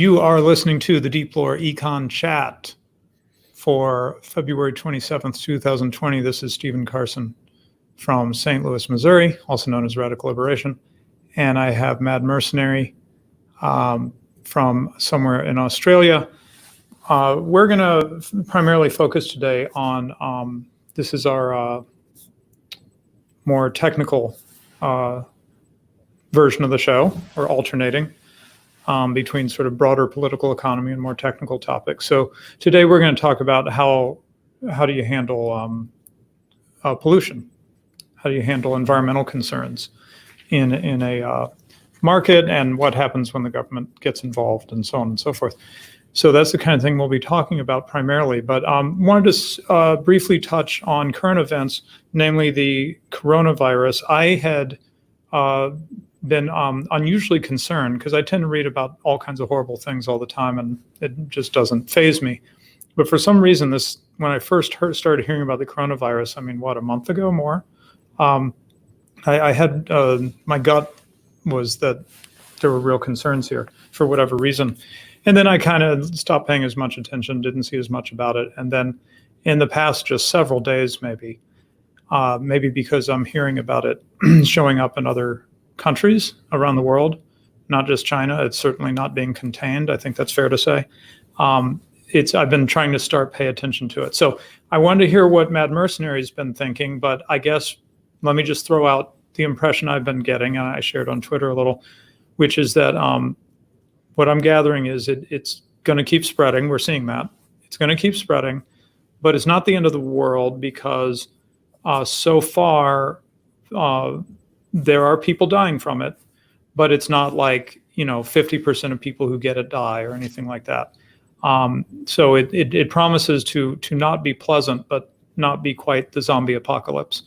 You are listening to the Deeplore Econ Chat for February 27th, 2020. This is Stephen Carson from St. Louis, Missouri, also known as Radical Liberation. And I have Mad Mercenary from somewhere in Australia. We're going to primarily focus today on, this is our more technical version of the show, or alternating between sort of broader political economy and more technical topics. So today we're going to talk about how do you handle pollution? How do you handle environmental concerns in a market, and what happens when the government gets involved, and so on and so forth. So that's the kind of thing we'll be talking about primarily, but wanted to briefly touch on current events, namely the coronavirus. I had been unusually concerned because I tend to read about all kinds of horrible things all the time, and it just doesn't faze me. But for some reason, when I first started hearing about the coronavirus, I mean, a month ago more, I had my gut was that there were real concerns here for whatever reason. And then I kind of stopped paying as much attention, didn't see as much about it. And then in the past just several days, maybe because I'm hearing about it showing up in other countries around the world, not just China. It's certainly not being contained. I think that's fair to say. I've been trying to pay attention to it. So I wanted to hear what Mad Mercenary's been thinking, but I guess let me just throw out the impression I've been getting, and I shared on Twitter a little, which is that what I'm gathering is it's going to keep spreading. We're seeing that. It's going to keep spreading, but it's not the end of the world because so far there are people dying from it, but it's not like 50% of people who get it die or anything like that. So it promises to not be pleasant, but not be quite the zombie apocalypse.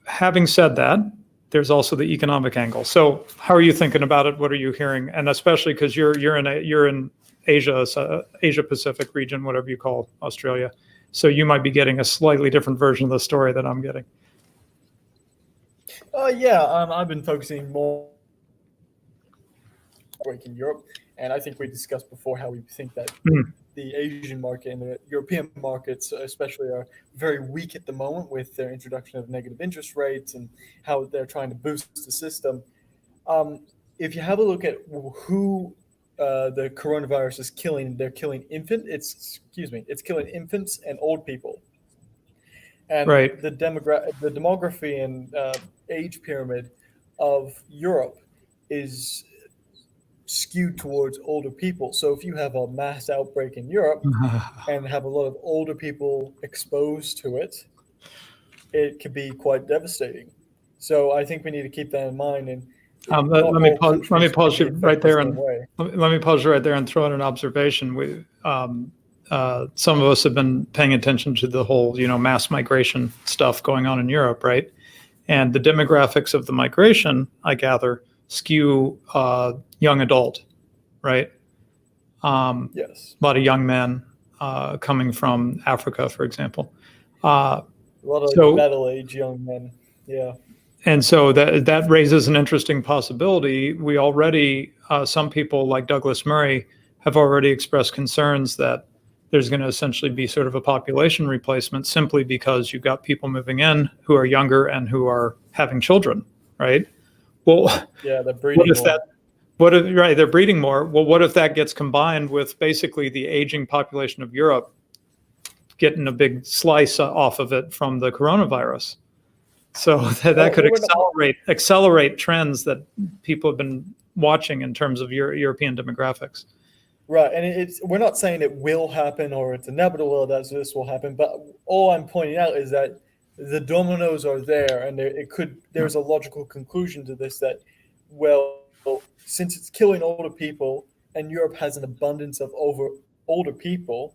Having said that, there's also the economic angle. So how are you thinking about it? What are you hearing? And especially because you're in Asia, Asia Pacific region, whatever you call Australia. So you might be getting a slightly different version of the story that I'm getting. I've been focusing more in Europe, and I think we discussed before how we think that the Asian market and the European markets especially are very weak at the moment with their introduction of negative interest rates and how they're trying to boost the system. If you have a look at who the coronavirus is killing, they're killing it's killing infants and old people. And right. the demography and age pyramid of Europe is skewed towards older people. So if you have a mass outbreak in Europe and have a lot of older people exposed to it, it could be quite devastating. So I think we need to keep that in mind. And let me pause you right there and throw in an observation. Some of us have been paying attention to the whole, mass migration stuff going on in Europe, right? And the demographics of the migration, I gather, skew young adult, right? Yes. A lot of young men coming from Africa, for example. A lot of battle-age young men, yeah. And so that raises an interesting possibility. We already, some people like Douglas Murray have already expressed concerns that there's going to essentially be sort of a population replacement simply because you've got people moving in who are younger and who are having children, right? Well, yeah, they're breeding more. They're breeding more. Well, what if that gets combined with basically the aging population of Europe getting a big slice off of it from the coronavirus? So that could accelerate trends that people have been watching in terms of European demographics. Right, and we're not saying it will happen or it's inevitable that this will happen, but all I'm pointing out is that the dominoes are there, and there's a logical conclusion to this that, well, since it's killing older people and Europe has an abundance of older people,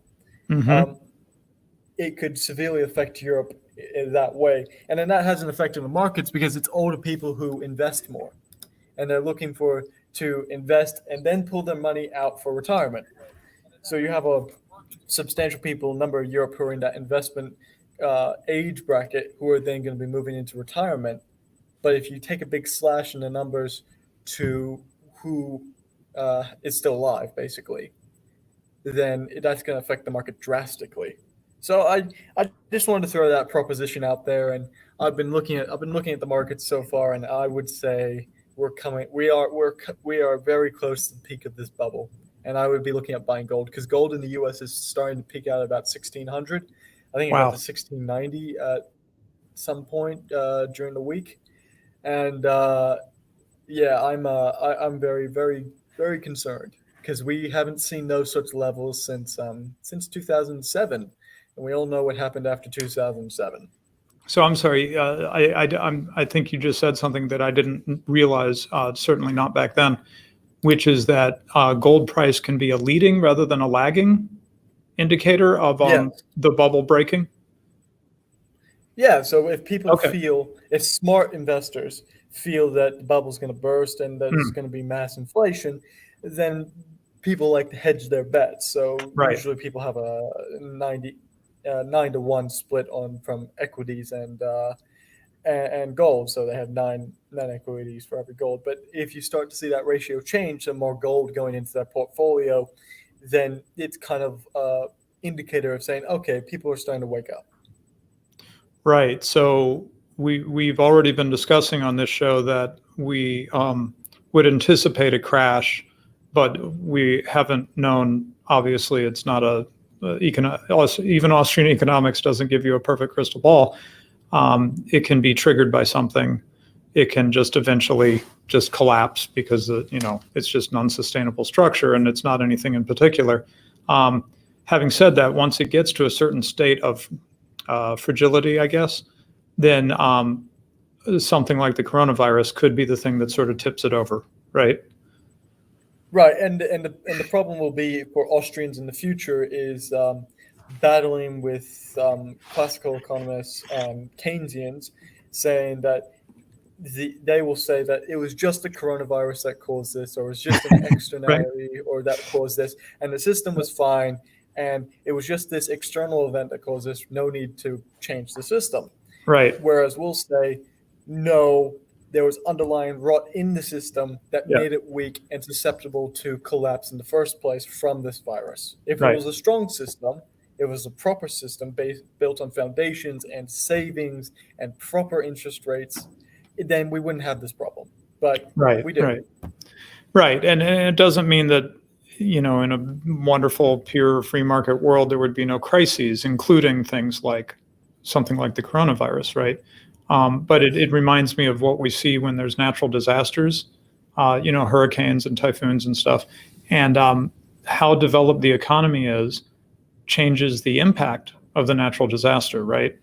it could severely affect Europe in that way. And then that has an effect on the markets because it's older people who invest more, and they're looking to invest and then pull their money out for retirement. So you have a substantial number of Europe who are in that investment age bracket who are then going to be moving into retirement. But if you take a big slash in the numbers to who is still alive, basically, then that's going to affect the market drastically. So I just wanted to throw that proposition out there, and I've been looking at the markets so far, and I would say we are very close to the peak of this bubble, and I would be looking at buying gold, because gold in the U.S. is starting to peak out at about 1,600. I think it got to 1,690 at some point during the week, and I'm very, very, very concerned, because we haven't seen those such levels since 2007. And we all know what happened after 2007. So I'm sorry, I think you just said something that I didn't realize, certainly not back then, which is that gold price can be a leading rather than a lagging indicator of the bubble breaking? Yeah, so if people if smart investors feel that the bubble's going to burst and that it's going to be mass inflation, then people like to hedge their bets. So usually people have a 9-to-1 split from equities and gold. So they have nine equities for every gold. But if you start to see that ratio change, and more gold going into that portfolio, then it's kind of an indicator of saying, okay, people are starting to wake up. Right. So we've already been discussing on this show that we would anticipate a crash, but we haven't known. Obviously, it's not even Austrian economics doesn't give you a perfect crystal ball. It can be triggered by something. It can just eventually just collapse because it's just an unsustainable structure, and it's not anything in particular. Having said that, once it gets to a certain state of fragility, I guess, then something like the coronavirus could be the thing that sort of tips it over, right? Right, and the problem will be for Austrians in the future is battling with classical economists and Keynesians, saying that they will say that it was just the coronavirus that caused this, or it was just an externality or that caused this, and the system was fine, and it was just this external event that caused this. No need to change the system. Right. Whereas we'll say, no, there was underlying rot in the system that made it weak and susceptible to collapse in the first place from this virus. If it was a strong system, it was a proper system built on foundations and savings and proper interest rates, then we wouldn't have this problem. But we do. Right. And it doesn't mean that, in a wonderful, pure free market world, there would be no crises, including things like something like the coronavirus, right? But it reminds me of what we see when there's natural disasters, hurricanes and typhoons and stuff. And how developed the economy is changes the impact of the natural disaster, right?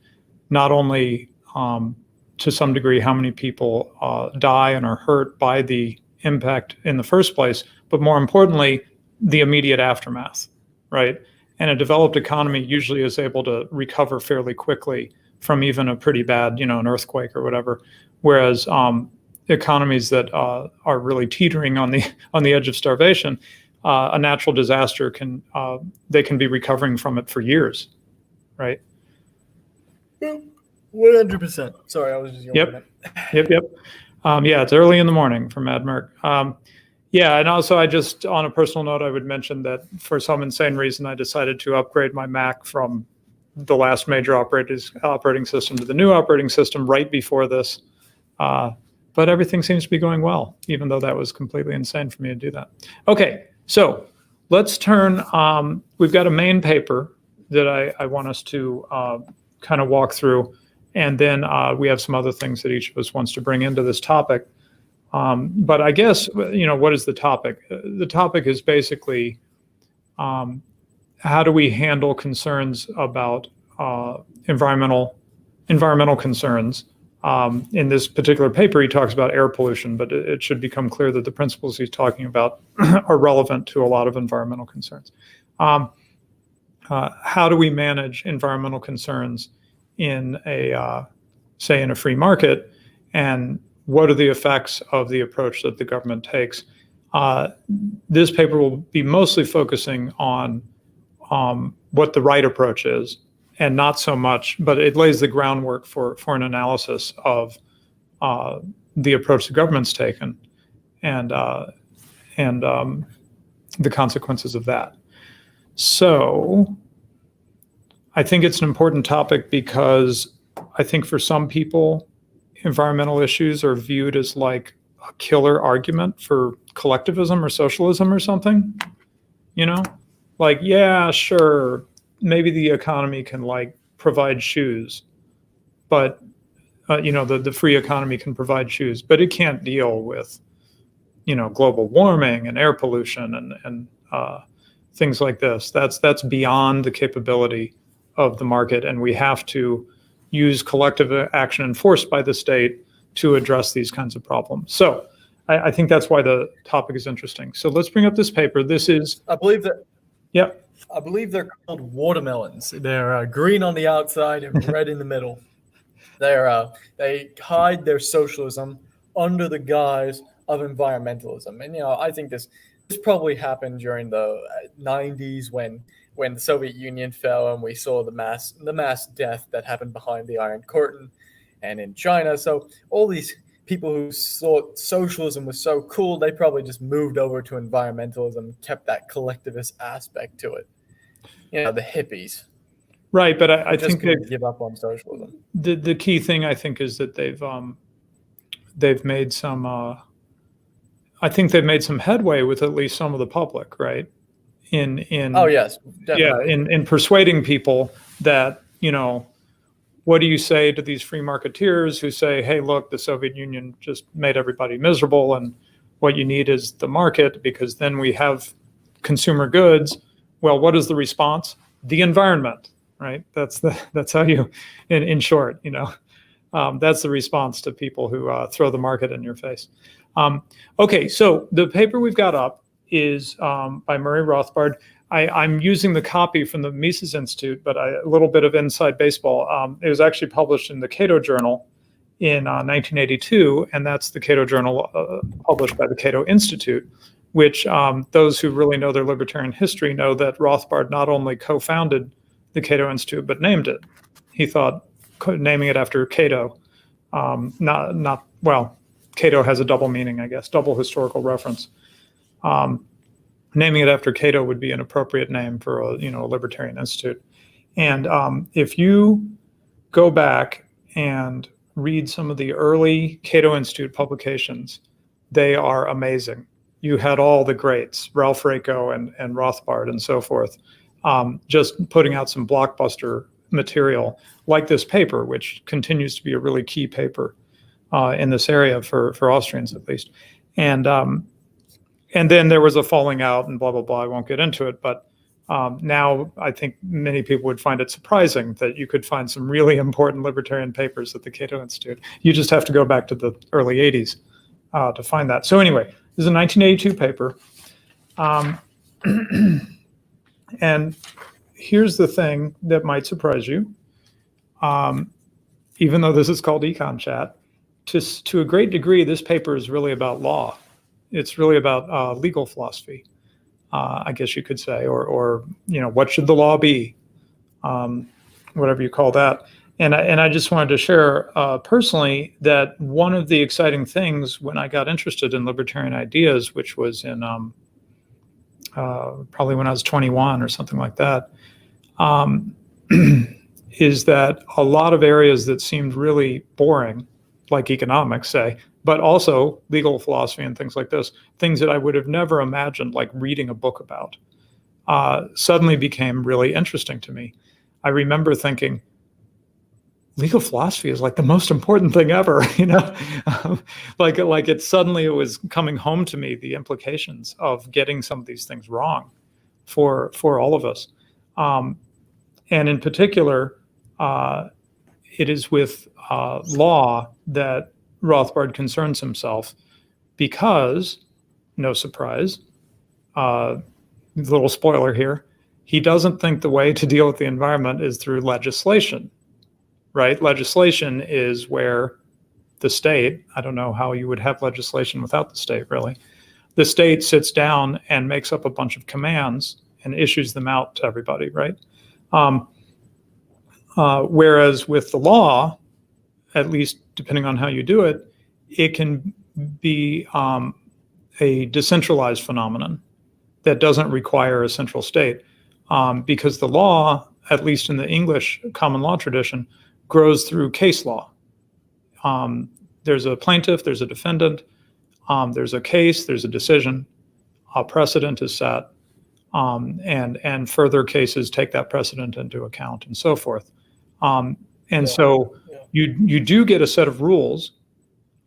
Not only to some degree how many people die and are hurt by the impact in the first place, but more importantly, the immediate aftermath, right? And a developed economy usually is able to recover fairly quickly from even a pretty bad, an earthquake or whatever. Whereas economies that are really teetering on the edge of starvation, a natural disaster they can be recovering from it for years, right? 100%. Sorry, I was just yep. Yeah, it's early in the morning for Mad Merc. Yeah, and also I just, on a personal note, I would mention that for some insane reason, I decided to upgrade my Mac from the last major operating system to the new operating system right before this. But everything seems to be going well, even though that was completely insane for me to do that. Okay, so let's turn, we've got a main paper that I want us to kind of walk through. And then we have some other things that each of us wants to bring into this topic. But I guess, what is the topic? The topic is basically how do we handle concerns about environmental concerns? In this particular paper, he talks about air pollution, but it should become clear that the principles he's talking about are relevant to a lot of environmental concerns. How do we manage environmental concerns in say in a free market, and what are the effects of the approach that the government takes? This paper will be mostly focusing on what the right approach is, and not so much, but it lays the groundwork for an analysis of the approach the government's taken, and the consequences of that. So I think it's an important topic because I think for some people, environmental issues are viewed as like a killer argument for collectivism or socialism or something, you know? Like, yeah, sure, maybe the economy can like provide shoes, but the free economy can provide shoes, but it can't deal with, global warming and air pollution and things like this. That's beyond the capability of the market, and we have to use collective action enforced by the state to address these kinds of problems. So I think that's why the topic is interesting. So let's bring up this paper. This is, I believe that. yeah. I believe they're called watermelons. They're green on the outside and red in the middle. They hide their socialism under the guise of environmentalism. And I think this probably happened during the 90s when the Soviet Union fell and we saw the mass death that happened behind the Iron Curtain and in China. So all these people who thought socialism was so cool, they probably just moved over to environmentalism and kept that collectivist aspect to it. The hippies. Right, but I think they give up on socialism. The key thing I think is that they've made some. I think they've made some headway with at least some of the public, right? In oh yes, definitely. Yeah, in persuading people that what do you say to these free marketeers who say, hey, look, the Soviet Union just made everybody miserable, and what you need is the market because then we have consumer goods. Well, what is the response? The environment, right? That's how you, in short, that's the response to people who throw the market in your face. Okay, so the paper we've got up is by Murray Rothbard. I'm using the copy from the Mises Institute, but a little bit of inside baseball. It was actually published in the Cato Journal in 1982, and that's the Cato Journal published by the Cato Institute, which those who really know their libertarian history know that Rothbard not only co-founded the Cato Institute, but named it. He thought naming it after Cato, Cato has a double meaning, I guess, double historical reference. Naming it after Cato would be an appropriate name for a libertarian institute. And if you go back and read some of the early Cato Institute publications, they are amazing. You had all the greats, Ralph Raico and Rothbard and so forth, just putting out some blockbuster material like this paper, which continues to be a really key paper in this area for Austrians at least. And then there was a falling out and blah, blah, blah. I won't get into it, but now I think many people would find it surprising that you could find some really important libertarian papers at the Cato Institute. You just have to go back to the early 80s to find that. So anyway, this is a 1982 paper. And here's the thing that might surprise you. Even though this is called Econ Chat, to a great degree, this paper is really about law. It's really about legal philosophy, I guess you could say, or what should the law be, whatever you call that. And I just wanted to share personally that one of the exciting things when I got interested in libertarian ideas, which was in probably when I was 21 or something like that, is that a lot of areas that seemed really boring, like economics, say, but also legal philosophy and things like this, things that I would have never imagined, like reading a book about, suddenly became really interesting to me. I remember thinking, legal philosophy is like the most important thing ever, like it was coming home to me, the implications of getting some of these things wrong for all of us. And in particular, it is with law that Rothbard concerns himself because, no surprise, little spoiler here, he doesn't think the way to deal with the environment is through legislation, right? Legislation is where the state, I don't know how you would have legislation without the state, really. The state sits down and makes up a bunch of commands and issues them out to everybody, right? Whereas with the law, at least depending on how you do it, it can be a decentralized phenomenon that doesn't require a central state, because the law, at least in the English common law tradition, grows through case law. There's a plaintiff, there's a defendant, there's a case, there's a decision, a precedent is set, and further cases take that precedent into account, and so forth. So you do get a set of rules,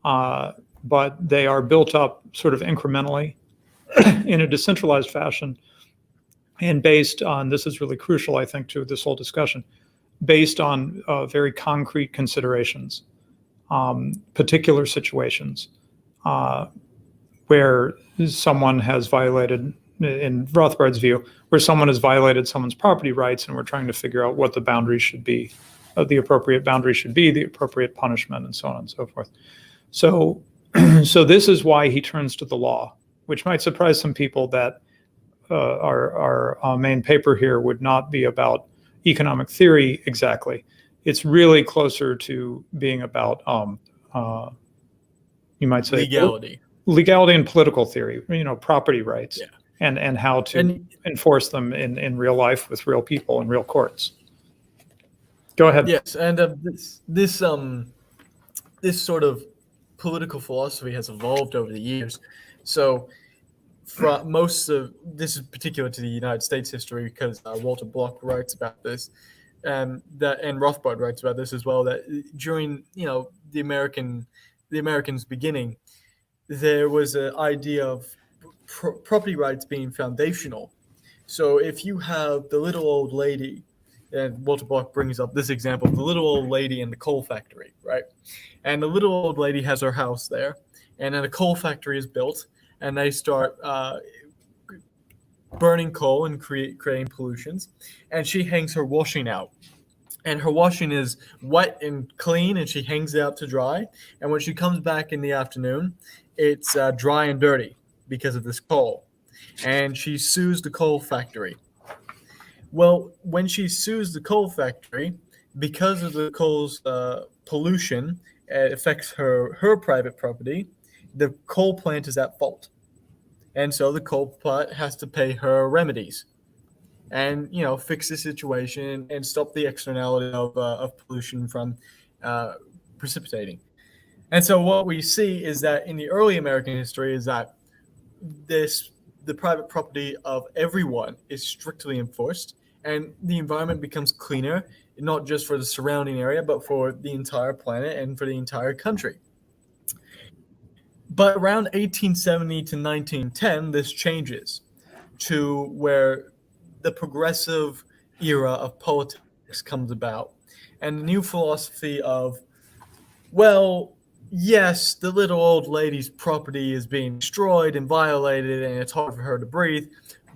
but they are built up sort of incrementally in a decentralized fashion, and based on, this is really crucial, I think, to this whole discussion, based on very concrete considerations, particular situations where someone has violated, in Rothbard's view, where someone has violated someone's property rights, and we're trying to figure out what the boundaries should be, the appropriate boundary should be, the appropriate punishment, and so on and so forth. So, so this is why he turns to the law, which might surprise some people that our main paper here would not be about economic theory exactly. It's really closer to being about, you might say, legality and political theory, property rights, and how to enforce them in real life with real people in real courts. Go ahead. Yes, and this sort of political philosophy has evolved over the years. So, from most of this is particular to the United States history, because Walter Block writes about this, and Rothbard writes about this as well. That during the Americans' beginning, there was an idea of property rights being foundational. So if you have the little old lady, and Walter Block brings up this example, the little old lady in the coal factory, right? And the little old lady has her house there, and then a coal factory is built, and they start burning coal and creating pollutions, and she hangs her washing out. And her washing is wet and clean, and she hangs it out to dry. And when she comes back in the afternoon, it's dry and dirty because of this coal. And she sues the coal factory. Well, when she sues the coal factory, because of the coal's pollution, it affects her private property, the coal plant is at fault. And so the coal plant has to pay her remedies and, fix the situation and stop the externality of pollution from precipitating. And so what we see is that in the early American history is that the private property of everyone is strictly enforced, and the environment becomes cleaner, not just for the surrounding area, but for the entire planet and for the entire country. But around 1870 to 1910, this changes to where the progressive era of politics comes about, and the new philosophy of, well, yes, the little old lady's property is being destroyed and violated, and it's hard for her to breathe,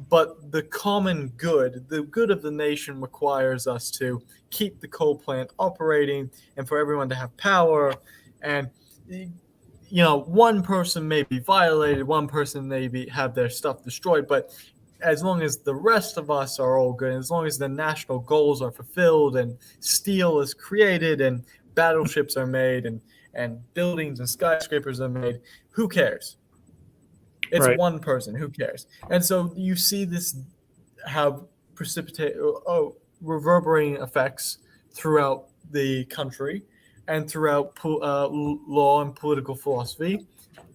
but the common good, the good of the nation, requires us to keep the coal plant operating and for everyone to have power. And one person may be violated, one person may have their stuff destroyed, but as long as the rest of us are all good, as long as the national goals are fulfilled and steel is created and battleships are made and buildings and skyscrapers are made, who cares? It's right. One person, who cares? And so you see this have reverberating effects throughout the country and throughout law and political philosophy.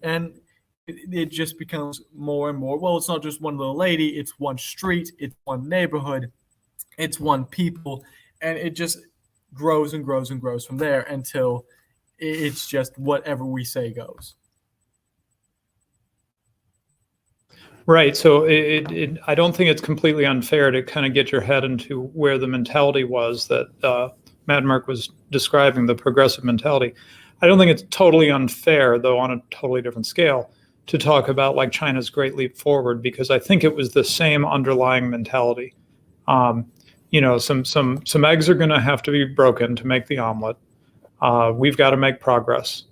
And it just becomes more and more, well, it's not just one little lady, it's one street, it's one neighborhood, it's one people, and it just grows and grows and grows from there until it's just whatever we say goes. Right. So I don't think it's completely unfair to kind of get your head into where the mentality was that Mad Mark was describing, the progressive mentality. I don't think it's totally unfair, though on a totally different scale, to talk about like China's Great Leap Forward, because I think it was the same underlying mentality. Some eggs are going to have to be broken to make the omelet. We've got to make progress.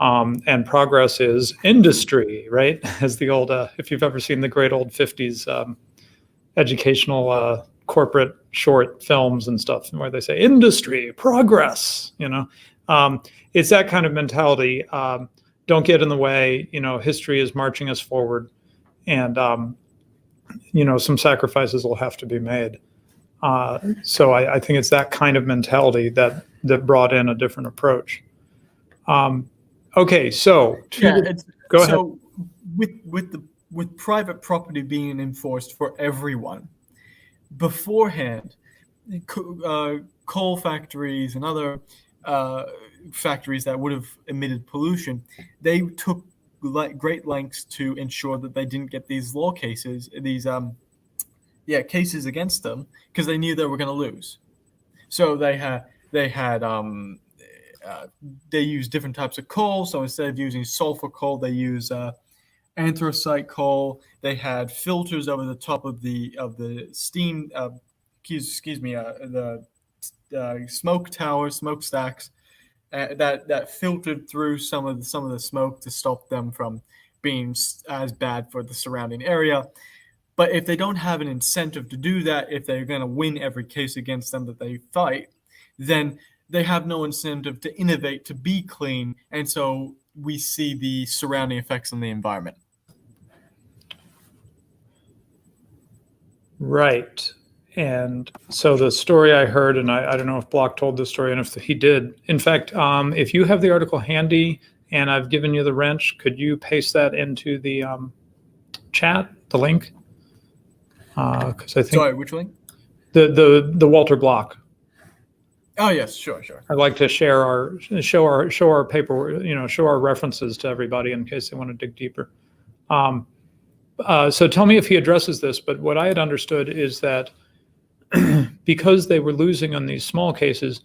And progress is industry, right? As the old, if you've ever seen the great old 50s educational corporate short films and stuff, where they say industry, progress, it's that kind of mentality. don't get in the way. History is marching us forward, and some sacrifices will have to be made. So I think it's that kind of mentality that brought in a different approach. Okay, so go ahead. So with private property being enforced for everyone, beforehand, coal factories and other factories that would have emitted pollution, they took great lengths to ensure that they didn't get these law cases, cases against them, because they knew they were going to lose. So they used different types of coal. So instead of using sulfur coal, they use anthracite coal. They had filters over the top of the steam. The smoke towers, smokestacks that filtered through some of the smoke to stop them from being as bad for the surrounding area. But if they don't have an incentive to do that, if they're going to win every case against them that they fight, then they have no incentive to innovate, to be clean. And so we see the surrounding effects on the environment. Right. And so the story I heard, and I don't know if Block told this story, and if he did. In fact, if you have the article handy and I've given you the wrench, could you paste that into the chat, the link? Because I think. Sorry, which link? The Walter Block. Oh yes, sure. I'd like to show our paper, show our references to everybody in case they want to dig deeper. So tell me if he addresses this. But what I had understood is that because they were losing on these small cases,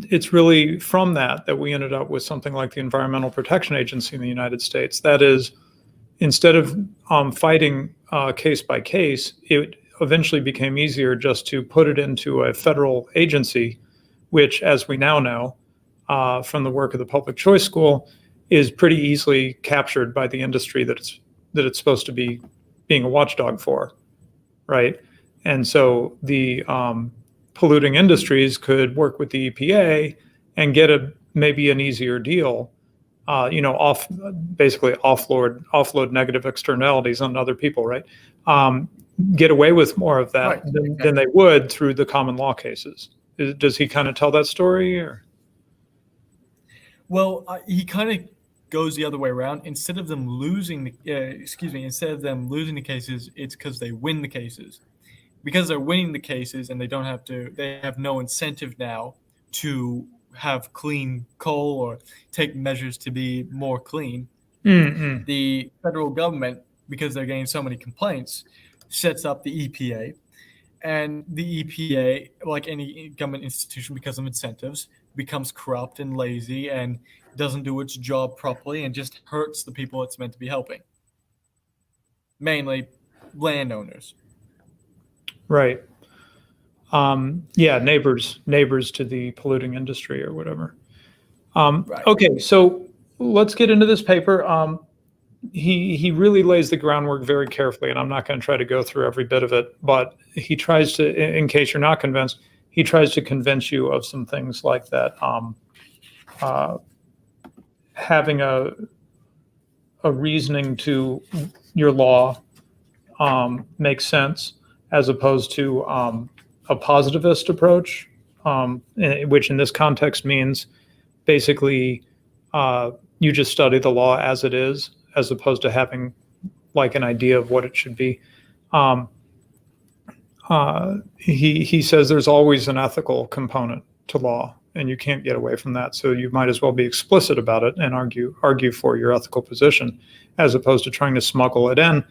it's really from that we ended up with something like the Environmental Protection Agency in the United States. That is, instead of fighting case by case, it eventually became easier just to put it into a federal agency, which, as we now know from the work of the Public Choice School, is pretty easily captured by the industry that it's supposed to be being a watchdog for, right? And so the polluting industries could work with the EPA and get maybe an easier deal, basically offload negative externalities on other people, right? Get away with more of that than they would through the common law cases. Does he kind of tell that story, or? Well, he kind of goes the other way around. Instead of them losing the cases, it's because they win the cases. Because they're winning the cases and they have no incentive now to have clean coal or take measures to be more clean. Mm-hmm. The federal government, because they're getting so many complaints, sets up the EPA. And the EPA, like any government institution, because of incentives, becomes corrupt and lazy and doesn't do its job properly and just hurts the people it's meant to be helping. Mainly landowners. Right. Neighbors to the polluting industry or whatever. Right. Okay, so let's get into this paper. He really lays the groundwork very carefully, and I'm not going to try to go through every bit of it, but he tries to, in case you're not convinced, he tries to convince you of some things like that. Having a reasoning to your law makes sense, as opposed to a positivist approach, which in this context means basically you just study the law as it is, as opposed to having like an idea of what it should be. He says there's always an ethical component to law, and you can't get away from that. So you might as well be explicit about it and argue for your ethical position, as opposed to trying to smuggle it in.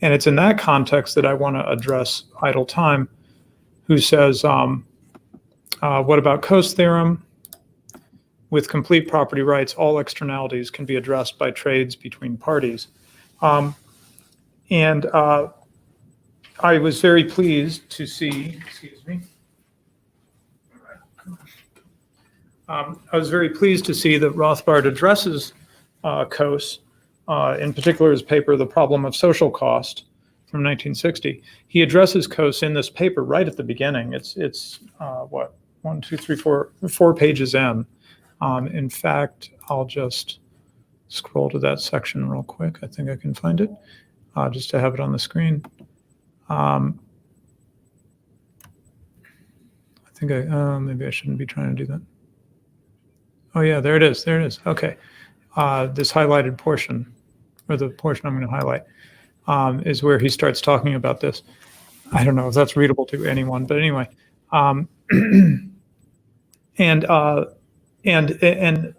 And it's in that context that I want to address Idle Time, who says, what about Coase theorem? With complete property rights, all externalities can be addressed by trades between parties. I was very pleased to see, I was very pleased to see that Rothbard addresses Coase, in particular his paper, The Problem of Social Cost from 1960. He addresses Coase in this paper right at the beginning. It's 4 pages in. In fact, I'll just scroll to that section real quick. I think I can find it just to have it on the screen. I think maybe I shouldn't be trying to do that. Oh yeah, there it is. There it is. Okay. This highlighted portion, or the portion I'm going to highlight, is where he starts talking about this. I don't know if that's readable to anyone, but anyway. And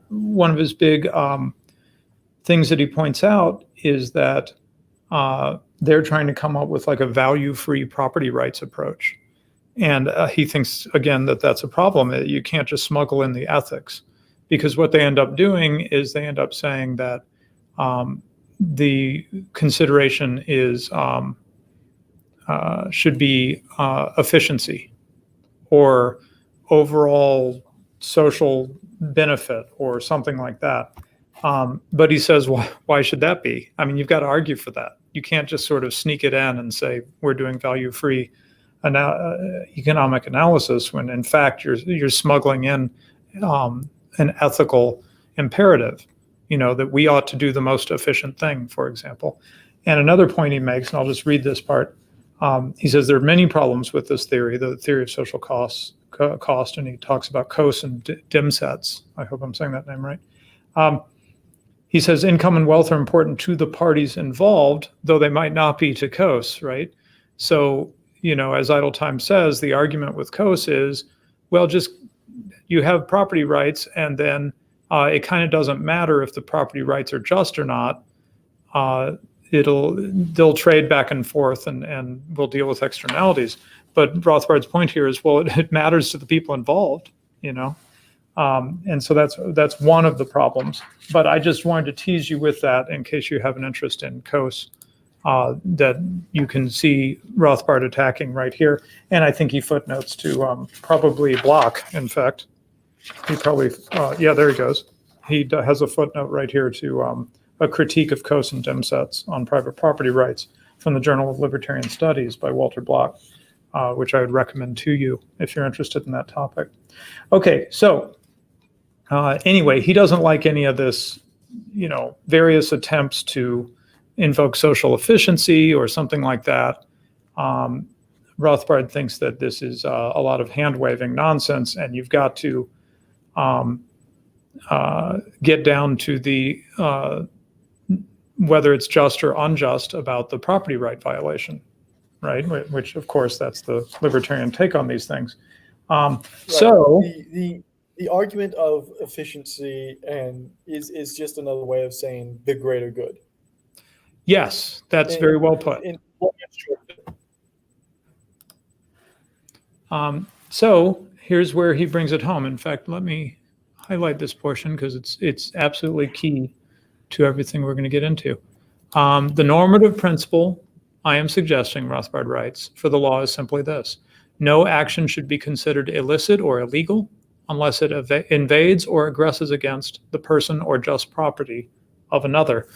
one of his big things that he points out is that they're trying to come up with like a value-free property rights approach. And he thinks, again, that that's a problem. You can't just smuggle in the ethics, because what they end up doing is they end up saying that the consideration is should be efficiency or overall social benefit or something like that. But he says, why should that be? I mean, you've got to argue for that. You can't just sort of sneak it in and say we're doing value-free economic analysis when in fact you're smuggling in an ethical imperative, that we ought to do the most efficient thing, for example. And another point he makes, and I'll just read this part, he says there are many problems with this theory, the theory of social cost, and he talks about Coase and dim sets. I hope I'm saying that name right. He says income and wealth are important to the parties involved, though they might not be to Coase, right? So, as Idle Time says, the argument with Coase is, well, just you have property rights, and then it kind of doesn't matter if the property rights are just or not. They'll trade back and forth, and we'll deal with externalities. But Rothbard's point here is, well, it matters to the people involved, and so that's one of the problems. But I just wanted to tease you with that in case you have an interest in Coase, that you can see Rothbard attacking right here. And I think he footnotes to probably Block, in fact. He probably, yeah, there he goes. He has a footnote right here to a critique of Coase and dim sets on private property rights from the Journal of Libertarian Studies by Walter Block, which I would recommend to you if you're interested in that topic. Okay, so anyway, he doesn't like any of this, various attempts to invoke social efficiency or something like that. Rothbard thinks that this is a lot of hand-waving nonsense, and you've got to get down to the whether it's just or unjust about the property right violation, right? Which, of course, that's the libertarian take on these things. Right. So the argument of efficiency is just another way of saying the greater good. Yes, that's very well put. So here's where he brings it home. In fact, let me highlight this portion because it's absolutely key to everything we're going to get into. The normative principle I am suggesting, Rothbard writes, for the law is simply this: no action should be considered illicit or illegal unless it invades or aggresses against the person or just property of another.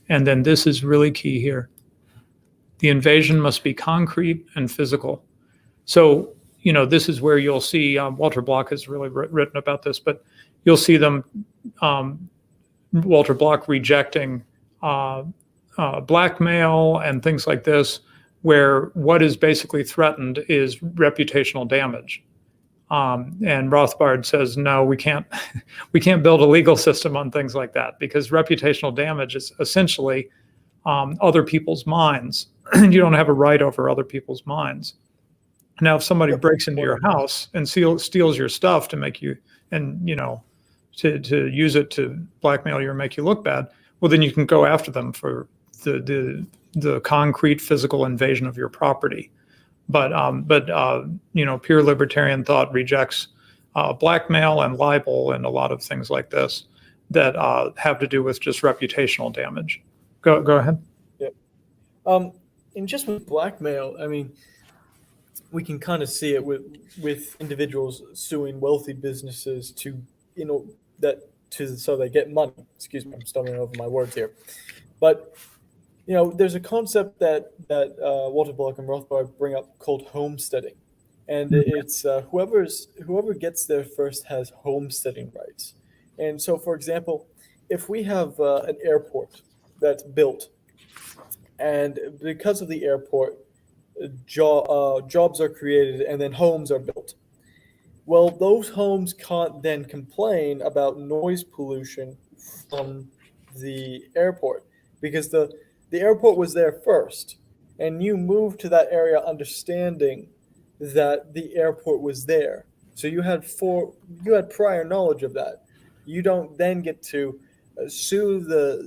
And then this is really key here. The invasion must be concrete and physical. So, this is where you'll see, Walter Block has really written about this, but you'll see them, Walter Block rejecting blackmail and things like this, where what is basically threatened is reputational damage. And Rothbard says, no, we can't build a legal system on things like that, because reputational damage is essentially other people's minds, and you don't have a right over other people's minds. Now, if somebody breaks into your house and steals your stuff to make you, and to use it to blackmail you or make you look bad, well, then you can go after them for the concrete physical invasion of your property. But pure libertarian thought rejects blackmail and libel and a lot of things like this that have to do with just reputational damage. Go ahead. Yeah. And just with blackmail, I mean, we can kind of see it with individuals suing wealthy businesses so they get money. Excuse me, I'm stumbling over my words here. But there's a concept that Walter Block and Rothbard bring up called homesteading, and it's whoever gets there first has homesteading rights. And so, for example, if we have an airport that's built, and because of the airport, jobs are created and then homes are built. Well, those homes can't then complain about noise pollution from the airport because the airport was there first, and you moved to that area understanding that the airport was there. So you had prior knowledge of that. You don't then get to sue the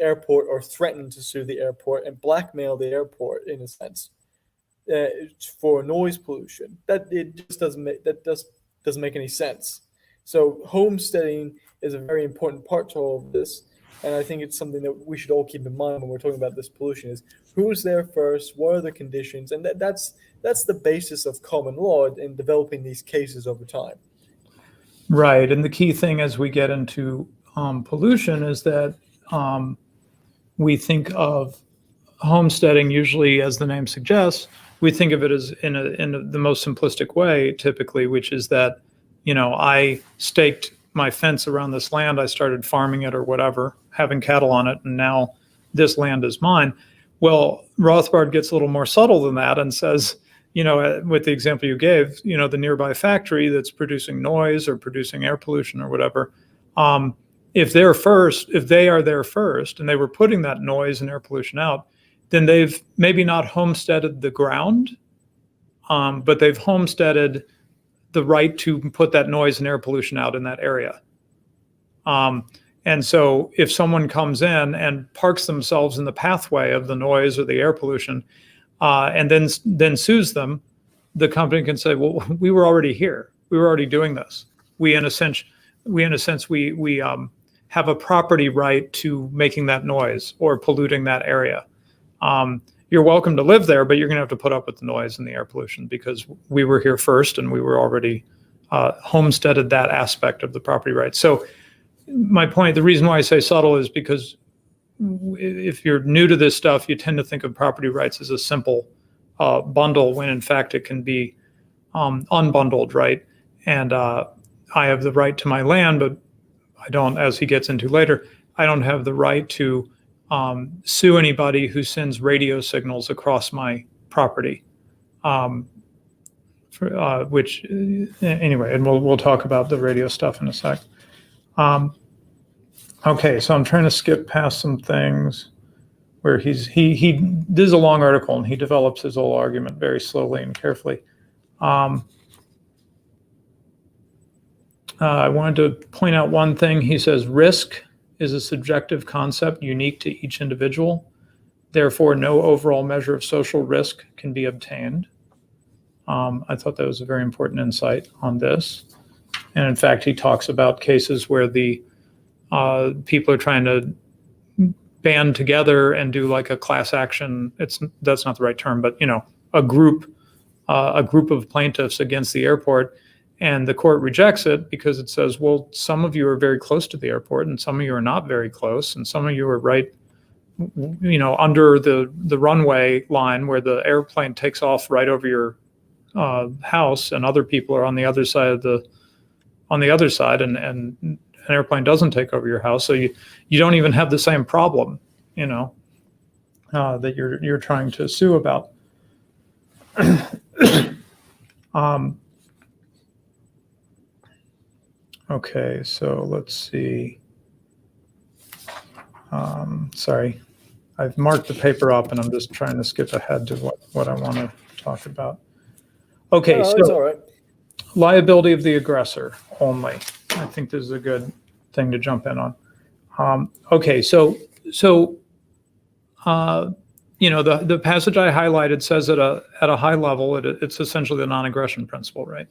airport or threaten to sue the airport and blackmail the airport in a sense uh, for noise pollution. That it just doesn't make any sense. So homesteading is a very important part to all of this, and I think it's something that we should all keep in mind when we're talking about this pollution: is who's there first, what are the conditions, and that's the basis of common law in developing these cases over time. Right. And the key thing as we get into pollution is that we think of homesteading usually, as the name suggests, we think of it as in the most simplistic way, typically, which is that, I staked my fence around this land, I started farming it or whatever, having cattle on it, and now this land is mine. Well, Rothbard gets a little more subtle than that and says, with the example you gave, the nearby factory that's producing noise or producing air pollution or whatever, if they are there first and they were putting that noise and air pollution out, then they've maybe not homesteaded the ground, but they've homesteaded the right to put that noise and air pollution out in that area. And so if someone comes in and parks themselves in the pathway of the noise or the air pollution, and then sues them, the company can say, well, we were already here. We were already doing this. We in a sense have a property right to making that noise or polluting that area. You're welcome to live there, but you're going to have to put up with the noise and the air pollution because we were here first and we were already homesteaded that aspect of the property right. So my point, the reason why I say subtle is because if you're new to this stuff, you tend to think of property rights as a simple bundle when in fact it can be unbundled, right? And I have the right to my land, but I don't, as he gets into later, I don't have the right to sue anybody who sends radio signals across my property. Which anyway, and we'll talk about the radio stuff in a sec. Okay, so I'm trying to skip past some things where this is a long article and he develops his whole argument very slowly and carefully. I wanted to point out one thing. He says risk is a subjective concept unique to each individual. Therefore, no overall measure of social risk can be obtained. I thought that was a very important insight on this. And in fact, he talks about cases where the people are trying to band together and do like a class action. That's not the right term, but a group of plaintiffs against the airport, and the court rejects it because it says, well, some of you are very close to the airport, and some of you are not very close, and some of you are right, under the runway line where the airplane takes off right over your house, and other people are on the other side and an airplane doesn't take over your house, so you don't even have the same problem, that you're trying to sue about. Okay, so let's see. Sorry, I've marked the paper up, and I'm just trying to skip ahead to what I want to talk about. Okay, No, so it's all right. Liability of the aggressor only. I think this is a good thing to jump in on. Okay, so the passage I highlighted says at a high level, it's essentially the non-aggression principle, right?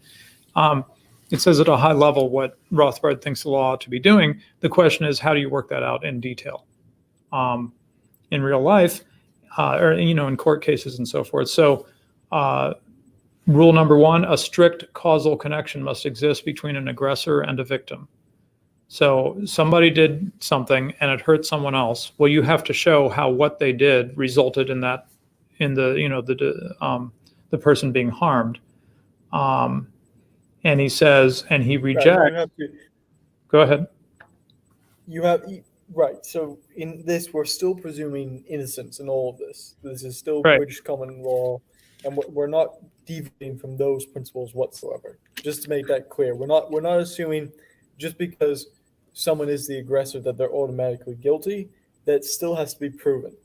It says at a high level what Rothbard thinks the law ought to be doing. The question is, how do you work that out in detail in real life, or in court cases and so forth? So rule number one, a strict causal connection must exist between an aggressor and a victim. So somebody did something and it hurt someone else. Well, you have to show how what they did resulted in the person being harmed. And he says, and he rejects. Right, Go ahead. You have right. So in this, we're still presuming innocence in all of this. This is still Right. British common law, and we're not deviating from those principles whatsoever. Just to make that clear, we're not assuming just because someone is the aggressor that they're automatically guilty. That still has to be proven.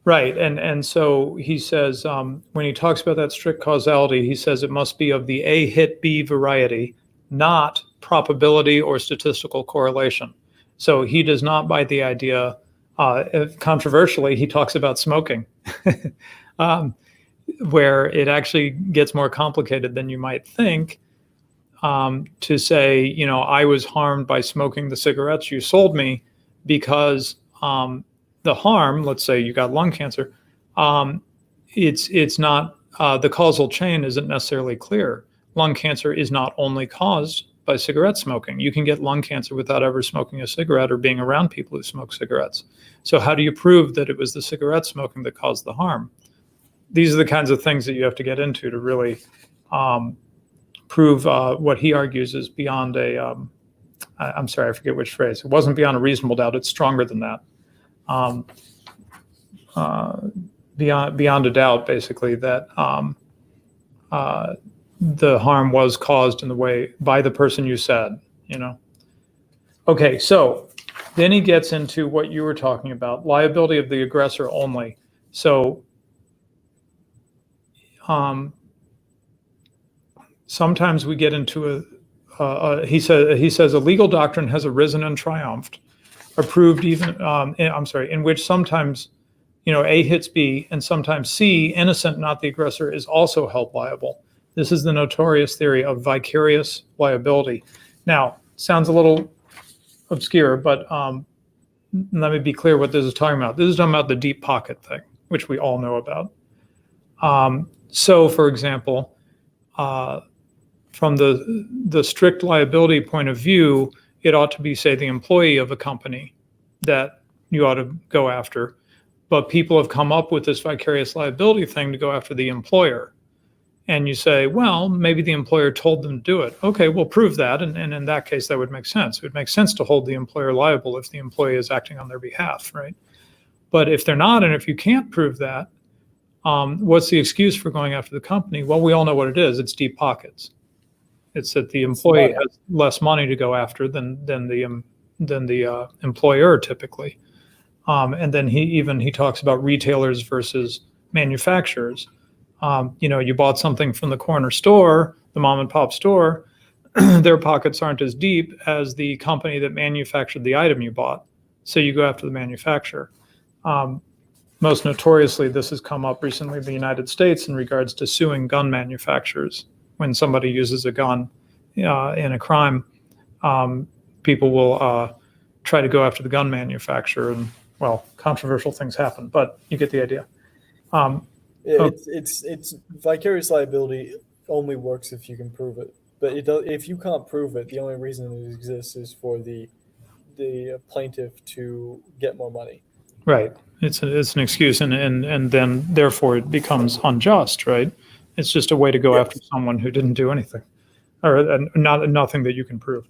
Right. And so he says, when he talks about that strict causality, he says it must be of the A hit B variety, not probability or statistical correlation. So he does not buy the idea, controversially, he talks about smoking, where it actually gets more complicated than you might think, to say, you know, I was harmed by smoking the cigarettes you sold me because the harm, let's say you got lung cancer, it's not, the causal chain isn't necessarily clear. Lung cancer is not only caused by cigarette smoking. You can get lung cancer without ever smoking a cigarette or being around people who smoke cigarettes. So how do you prove that it was the cigarette smoking that caused the harm? These are the kinds of things that you have to get into to really prove what he argues is beyond a, I'm sorry, I forget which phrase. It wasn't beyond a reasonable doubt. It's stronger than that. Beyond a doubt, basically, that the harm was caused in the way by the person you said, you know. Okay, so then he gets into what you were talking about, liability of the aggressor only. So sometimes we get into he says a legal doctrine has arisen and triumphed, approved even, in which sometimes, you know, A hits B and sometimes C, innocent, not the aggressor, is also held liable. This is the notorious theory of vicarious liability. Now, sounds a little obscure, but let me be clear what this is talking about. This is talking about the deep pocket thing, which we all know about. So, for example, from the strict liability point of view, it ought to be, say, the employee of a company that you ought to go after. But people have come up with this vicarious liability thing to go after the employer. And you say, well, maybe the employer told them to do it. Okay, we'll prove that. And in that case, that would make sense. It would make sense to hold the employer liable if the employee is acting on their behalf, right? But if they're not, and if you can't prove that, what's the excuse for going after the company? Well, we all know what it is. It's deep pockets. It's that the employee has less money to go after than the employer typically. And then he talks about retailers versus manufacturers. You know, you bought something from the corner store, the mom and pop store, their pockets aren't as deep as the company that manufactured the item you bought. So you go after the manufacturer. Most notoriously, this has come up recently in the United States in regards to suing gun manufacturers. When somebody uses a gun in a crime, people will try to go after the gun manufacturer, and well, controversial things happen, but you get the idea. It's vicarious liability only works if you can prove it, but if you can't prove it, the only reason it exists is for the plaintiff to get more money. Right. It's an excuse, and then therefore it becomes unjust, right? It's just a way to go after someone who didn't do anything, or nothing that you can prove.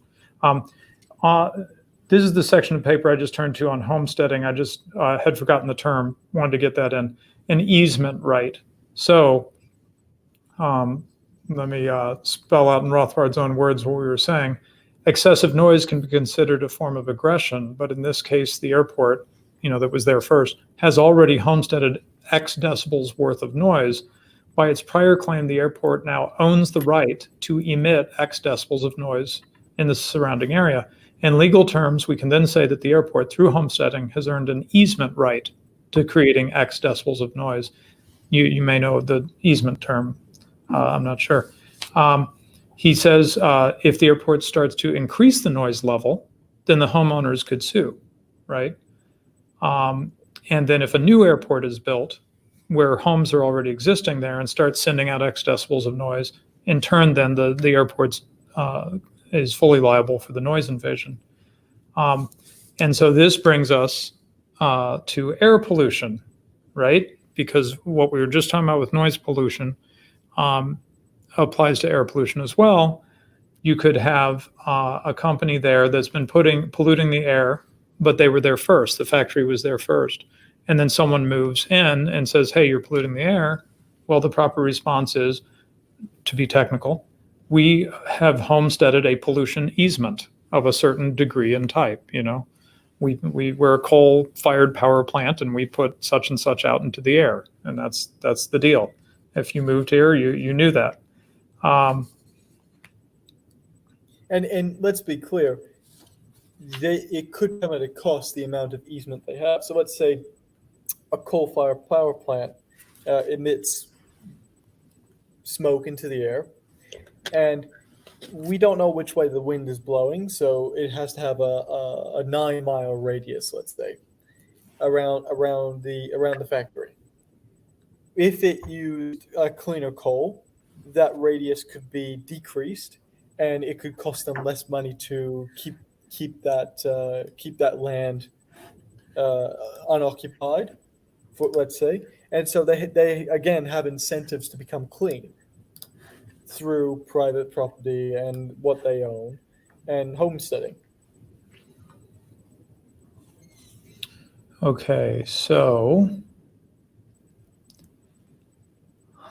This is the section of paper I just turned to on homesteading. I just had forgotten the term, wanted to get that in. An easement right. So let me spell out in Rothbard's own words what we were saying. Excessive noise can be considered a form of aggression, but in this case, the airport, you know, that was there first, has already homesteaded X decibels worth of noise. By its prior claim, the airport now owns the right to emit X decibels of noise in the surrounding area. In legal terms, we can then say that the airport, through homesteading, has earned an easement right to creating X decibels of noise. You may know the easement term. I'm not sure. He says if the airport starts to increase the noise level, then the homeowners could sue, right? And then if a new airport is built, where homes are already existing there, and starts sending out X decibels of noise, in turn, then the airport is fully liable for the noise invasion. And so this brings us to air pollution, right? Because what we were just talking about with noise pollution applies to air pollution as well. you could have a company there that's been polluting the air, but they were there first. The factory was there first. And then someone moves in and says, hey, you're polluting the air. Well, the proper response is, to be technical, we have homesteaded a pollution easement of a certain degree and type. We're a coal-fired power plant, and we put such and such out into the air, and that's the deal. If you moved here, you knew that. And let's be clear, it could come at a cost, the amount of easement they have. So let's say a coal-fired power plant emits smoke into the air, and we don't know which way the wind is blowing, so it has to have a 9-mile radius, let's say, around the factory. If it used a cleaner coal, that radius could be decreased, and it could cost them less money to keep that land unoccupied, let's say. And so they again have incentives to become clean through private property and what they own and homesteading. Okay, so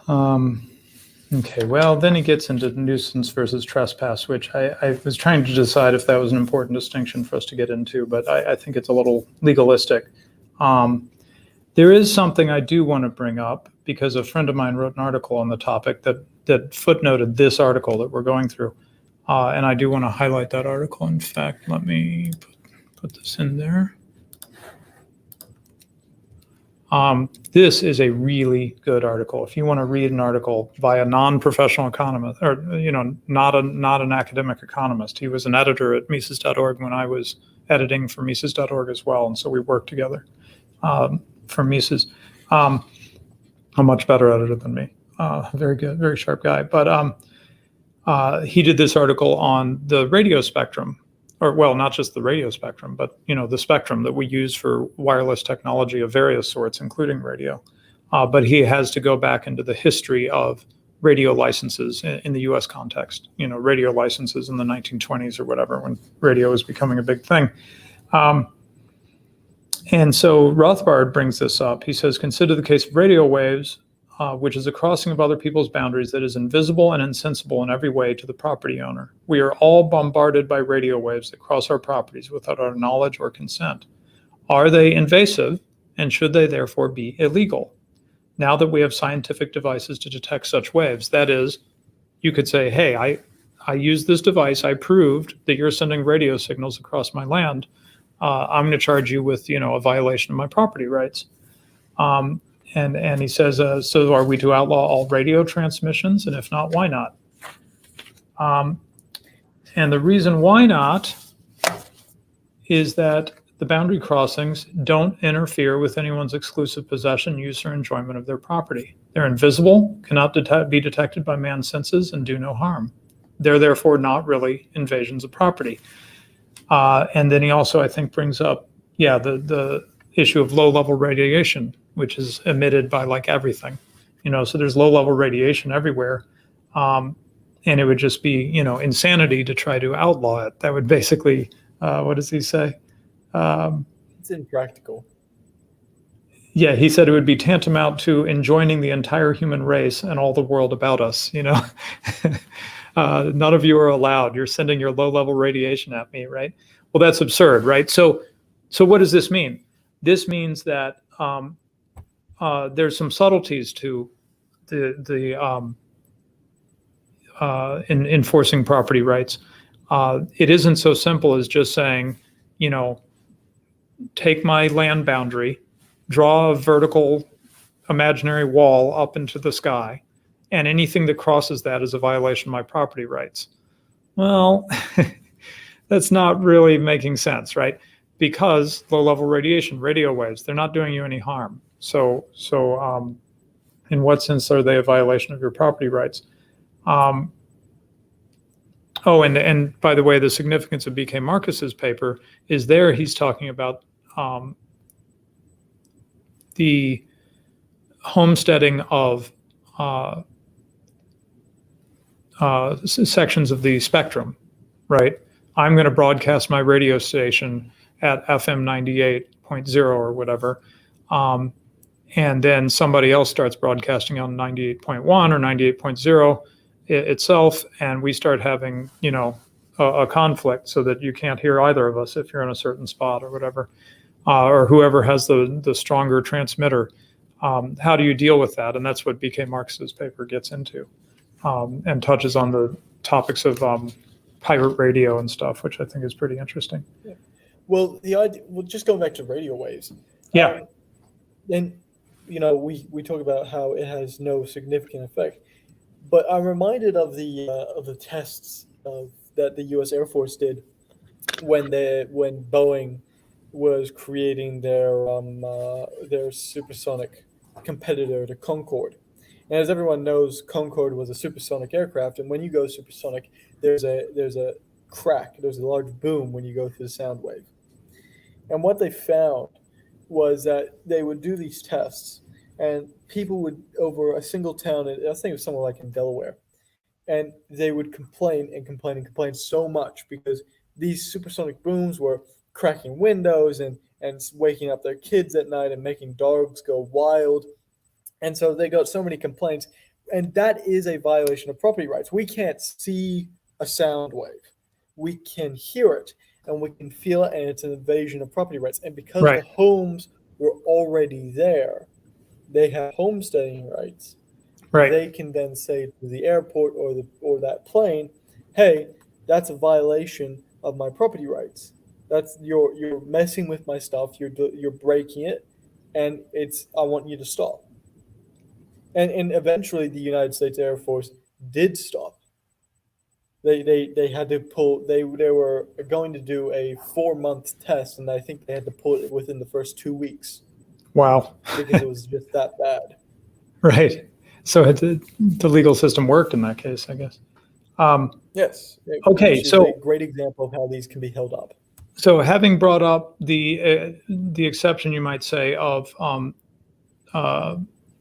okay, well, then he gets into nuisance versus trespass, which I was trying to decide if that was an important distinction for us to get into, but I think it's a little legalistic. There is something I do want to bring up, because a friend of mine wrote an article on the topic that footnoted this article that we're going through. And I do want to highlight that article. In fact, let me put this in there. This is a really good article. If you want to read an article by a non-professional economist, or not an academic economist. He was an editor at Mises.org when I was editing for Mises.org as well, and so we worked together for Mises. A much better editor than me. Very good, very sharp guy. But he did this article on the radio spectrum, or well, not just the radio spectrum, but the spectrum that we use for wireless technology of various sorts, including radio. But he has to go back into the history of radio licenses in the U.S. context. Radio licenses in the 1920s or whatever, when radio was becoming a big thing. And so Rothbard brings this up. He says, consider the case of radio waves, which is a crossing of other people's boundaries that is invisible and insensible in every way to the property owner. We are all bombarded by radio waves that cross our properties without our knowledge or consent. Are they invasive, and should they therefore be illegal? Now that we have scientific devices to detect such waves, that is, you could say, hey, I used this device, I proved that you're sending radio signals across my land. I'm going to charge you with, a violation of my property rights. And he says, so are we to outlaw all radio transmissions? And if not, why not? And the reason why not is that the boundary crossings don't interfere with anyone's exclusive possession, use, or enjoyment of their property. They're invisible, cannot be detected by man's senses, and do no harm. They're therefore not really invasions of property. And then he also, I think, brings up, the issue of low-level radiation, which is emitted by like everything, so there's low-level radiation everywhere. And it would just be, insanity to try to outlaw it. That would basically, what does he say? It's impractical. Yeah, he said it would be tantamount to enjoining the entire human race and all the world about us, None of you are allowed. You're sending your low-level radiation at me, right? Well, that's absurd, right? So what does this mean? This means that there's some subtleties to the in enforcing property rights. It isn't so simple as just saying, take my land boundary, draw a vertical imaginary wall up into the sky, and anything that crosses that is a violation of my property rights. Well, that's not really making sense, right? Because low-level radiation, radio waves, they're not doing you any harm. So in what sense are they a violation of your property rights? And by the way, the significance of B.K. Marcus's paper is there. He's talking about the homesteading of sections of the spectrum, right? I'm going to broadcast my radio station at FM 98.0 or whatever. And then somebody else starts broadcasting on 98.1 or 98.0 itself. And we start having, a conflict so that you can't hear either of us if you're in a certain spot or whatever, or whoever has the stronger transmitter. How do you deal with that? And that's what B.K. Marx's paper gets into, and touches on the topics of pirate radio and stuff, which I think is pretty interesting. Yeah. Well, just going back to radio waves. Yeah. And we talk about how it has no significant effect, but I'm reminded of the tests that the U.S. Air Force did when Boeing was creating their supersonic competitor, the Concorde. And as everyone knows, Concorde was a supersonic aircraft, and when you go supersonic, there's a crack, there's a large boom when you go through the sound wave. And what they found was that they would do these tests, and people would, over a single town, I think it was somewhere like in Delaware, and they would complain and complain and complain so much because these supersonic booms were cracking windows and waking up their kids at night and making dogs go wild. And so they got so many complaints, and that is a violation of property rights. We can't see a sound wave. We can hear it, and we can feel it, and it's an invasion of property rights. And because the homes were already there, they have homesteading rights. Right. They can then say to the airport or that plane, hey, that's a violation of my property rights. That's you're messing with my stuff. You're breaking it, and I want you to stop. And eventually, the United States Air Force did stop. They had to pull. They were going to do a 4-month test, and I think they had to pull it within the first 2 weeks. Wow. Because it was just that bad. Right. So the legal system worked in that case, I guess. Yes. Okay. So a great example of how these can be held up. So having brought up the exception, you might say, of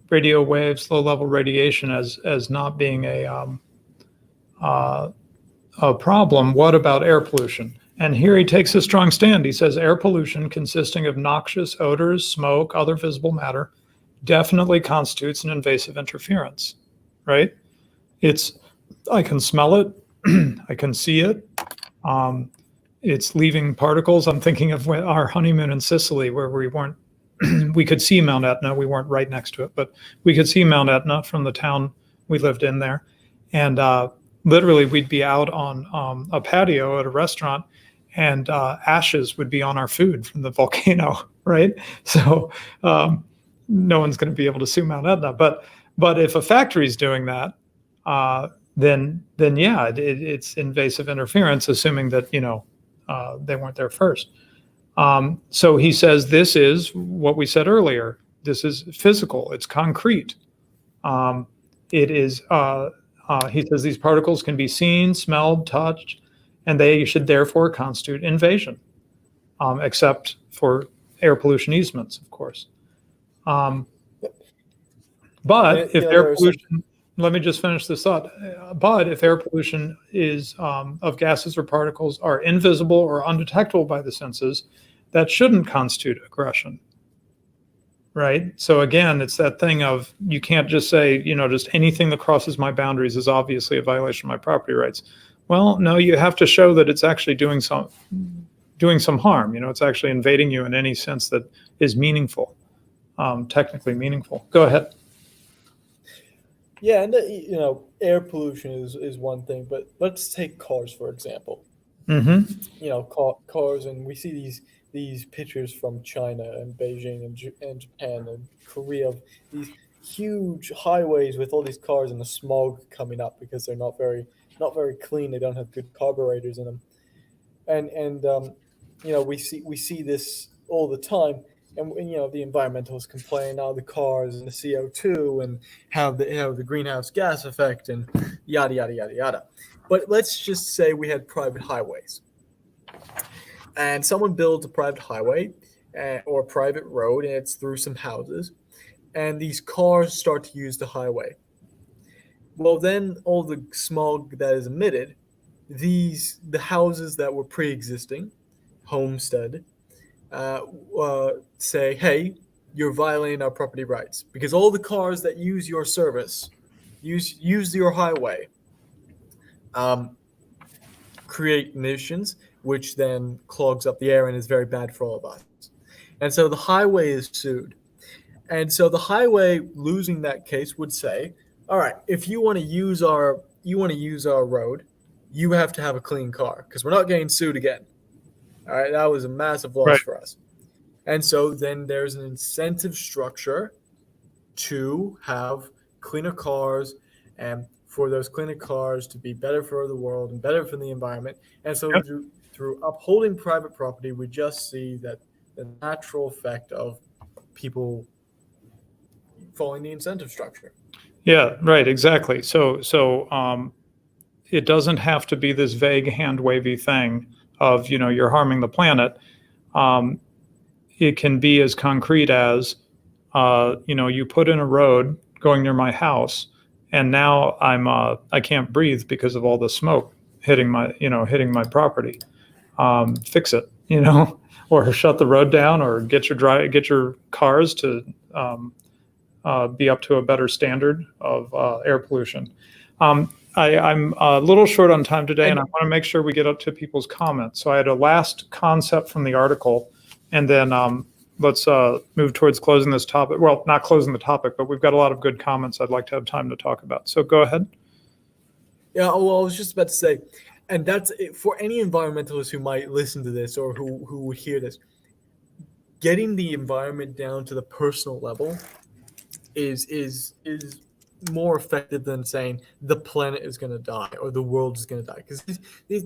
radio waves, low-level radiation as not being a problem, what about air pollution? And here he takes a strong stand. He says air pollution consisting of noxious odors, smoke, other visible matter definitely constitutes an invasive interference, right? I can smell it, I can see it. It's leaving particles. I'm thinking of our honeymoon in Sicily, where we could see Mount Etna. We weren't right next to it, but we could see Mount Etna from the town we lived in there. And literally, we'd be out on a patio at a restaurant, and ashes would be on our food from the volcano, right? So no one's going to be able to sue Mount Etna. But if a factory is doing that, then yeah, it's invasive interference, assuming that they weren't there first. So he says this is what we said earlier. This is physical. It's concrete. It is. He says these particles can be seen, smelled, touched, and they should therefore constitute invasion, except for air pollution easements, of course. But if air pollution, let me just finish this thought. But if air pollution is of gases or particles are invisible or undetectable by the senses, that shouldn't constitute aggression, right? So again, it's that thing of you can't just say, just anything that crosses my boundaries is obviously a violation of my property rights. Well, no, you have to show that it's actually doing some harm. It's actually invading you in any sense that is meaningful, technically meaningful. Go ahead. Yeah, and air pollution is one thing, but let's take cars for example. Mm-hmm. Cars, and we see these pictures from China and Beijing and Japan and Korea of these huge highways with all these cars and the smog coming up because they're not very clean. They don't have good carburetors in them, and we see this all the time. And the environmentalists complain, the cars and the CO2 and how the greenhouse gas effect and yada yada yada yada. But let's just say we had private highways, and someone builds a private highway or a private road, and it's through some houses, and these cars start to use the highway. well, then all the smog that is emitted, the houses that were pre-existing, Homestead, say, hey, you're violating our property rights because all the cars that use your service, use your highway, create emissions, which then clogs up the air and is very bad for all of us. And so the highway is sued. And so the highway, losing that case, would say, all right, if you want to use our road, you have to have a clean car because we're not getting sued again. All right, that was a massive loss for us. And so then there's an incentive structure to have cleaner cars and for those cleaner cars to be better for the world and better for the environment. And so through upholding private property, we just see that the natural effect of people following the incentive structure. Yeah, right, exactly. So it doesn't have to be this vague hand wavy thing of, you're harming the planet. It can be as concrete as, you put in a road going near my house, and now I can't breathe because of all the smoke hitting my property. Fix it, or shut the road down, or get your cars to be up to a better standard of air pollution. I'm a little short on time today, and I want to make sure we get up to people's comments. So I had a last concept from the article, and then let's move towards closing this topic. Well, not closing the topic, but we've got a lot of good comments I'd like to have time to talk about. So go ahead. Yeah, well, I was just about to say, and that's it, for any environmentalist who might listen to this or who would hear this, getting the environment down to the personal level is more effective than saying the planet is going to die or the world is going to die, because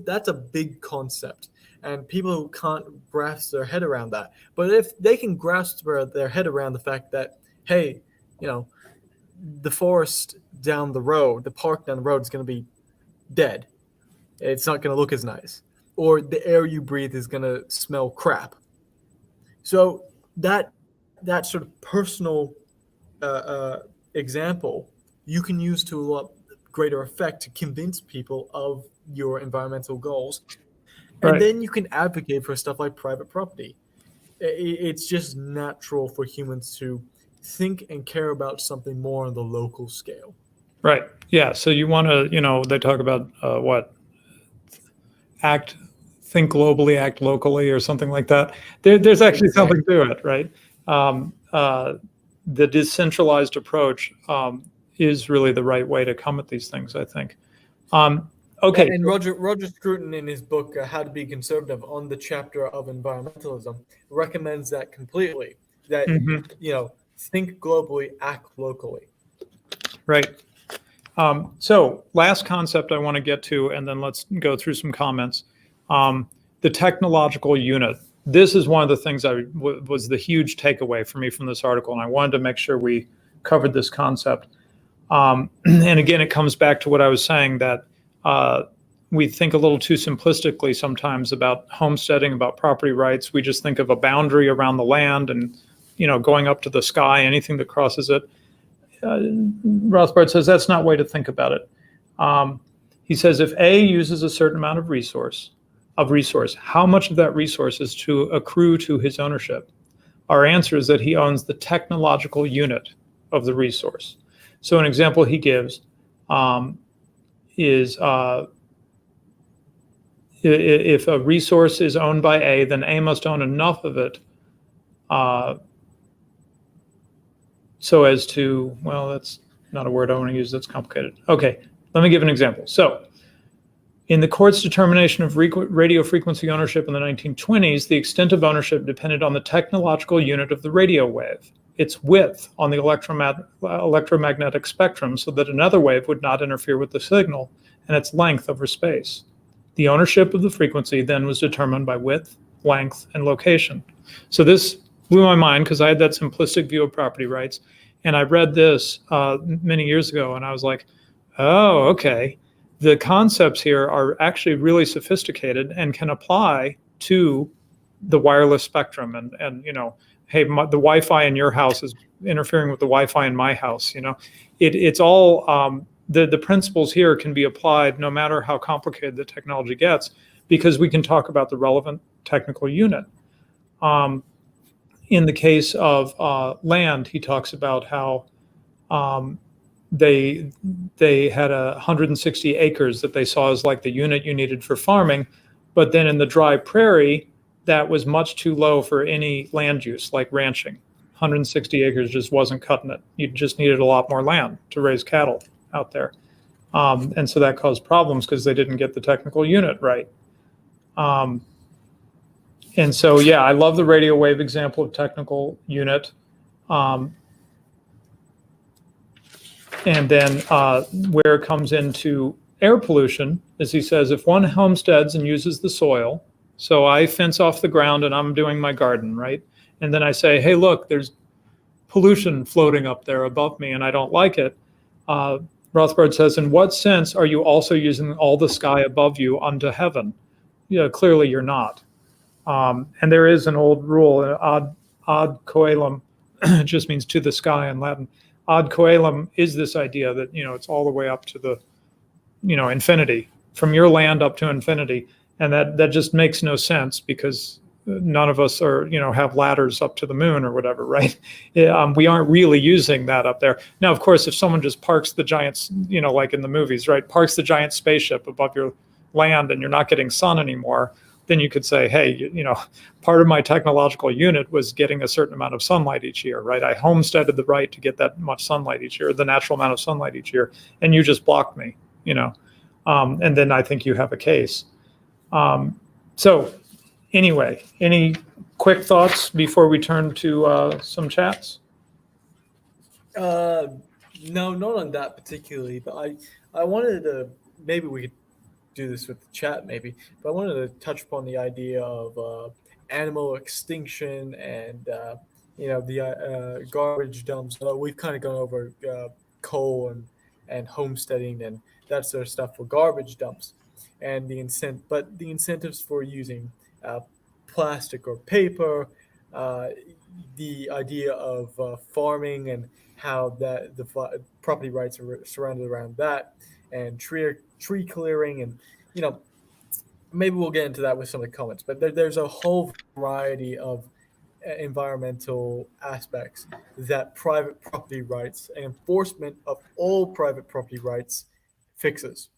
that's a big concept and people can't grasp their head around that. But if they can grasp their head around the fact that, hey, the forest down the road, the park down the road is going to be dead, it's not going to look as nice, or the air you breathe is going to smell crap. So that sort of personal example you can use to a lot greater effect to convince people of your environmental goals. And then you can advocate for stuff like private property. It's just natural for humans to think and care about something more on the local scale. Right. Yeah. So you want to, they talk about think globally, act locally, or something like that. There's actually something to it, right? The decentralized approach is really the right way to come at these things, I think. Okay. And Roger Scruton, in his book How to Be Conservative, on the chapter of environmentalism, recommends that completely. That think globally, act locally. Right. So last concept I want to get to, and then let's go through some comments. The technological unit. This is one of the things was the huge takeaway for me from this article, and I wanted to make sure we covered this concept. And again, it comes back to what I was saying, that we think a little too simplistically sometimes about homesteading, about property rights. We just think of a boundary around the land and, going up to the sky, anything that crosses it. Rothbard says that's not a way to think about it. He says if A uses a certain amount of resource, how much of that resource is to accrue to his ownership? Our answer is that he owns the technological unit of the resource. So an example he gives is if a resource is owned by A, then A must own enough of it so as to, well, that's not a word I want to use, that's complicated. Okay, let me give an example. So in the court's determination of radio frequency ownership in the 1920s, the extent of ownership depended on the technological unit of the radio wave, its width on the electromagnetic spectrum, so that another wave would not interfere with the signal, and its length over space. The ownership of the frequency then was determined by width, length, and location. So this blew my mind because I had that simplistic view of property rights, and I read this many years ago, and I was like, oh, okay. The concepts here are actually really sophisticated and can apply to the wireless spectrum. And hey, the Wi-Fi in your house is interfering with the Wi-Fi in my house. It's all the principles here can be applied no matter how complicated the technology gets, because we can talk about the relevant technical unit. In the case of land, he talks about how they had 160 acres that they saw as like the unit you needed for farming, but then in the dry prairie, that was much too low for any land use, like ranching. 160 acres just wasn't cutting it. You just needed a lot more land to raise cattle out there. And so that caused problems because they didn't get the technical unit right. And so, yeah, I love the radio wave example of technical unit. And then where it comes into air pollution is he says, if one homesteads and uses the soil, so I fence off the ground and I'm doing my garden, right? And then I say, hey, look, there's pollution floating up there above me and I don't like it. Rothbard says, in what sense are you also using all the sky above you unto heaven? Yeah, clearly you're not. And there is an old rule, ad coelum, just means to the sky in Latin. Ad coelum is this idea that, it's all the way up to the, infinity, from your land up to infinity. And that just makes no sense because none of us are, have ladders up to the moon or whatever, right? We aren't really using that up there. Now, of course, if someone just parks the giant, like in the movies, right, parks the giant spaceship above your land and you're not getting sun anymore, then you could say, hey, part of my technological unit was getting a certain amount of sunlight each year, right? I homesteaded the right to get that much sunlight each year, the natural amount of sunlight each year, and you just blocked me, and then I think you have a case. So anyway, any quick thoughts before we turn to some chats? No, not on that particularly, but I wanted to, maybe we could do this with the chat maybe, but I wanted to touch upon the idea of animal extinction and the garbage dumps. We've kind of gone over coal and homesteading and that sort of stuff for garbage dumps, and the incentives for using plastic or paper, the idea of farming and how that the property rights are surrounded around that, and tree clearing, and maybe we'll get into that with some of the comments, but there's a whole variety of environmental aspects that private property rights and enforcement of all private property rights fixes.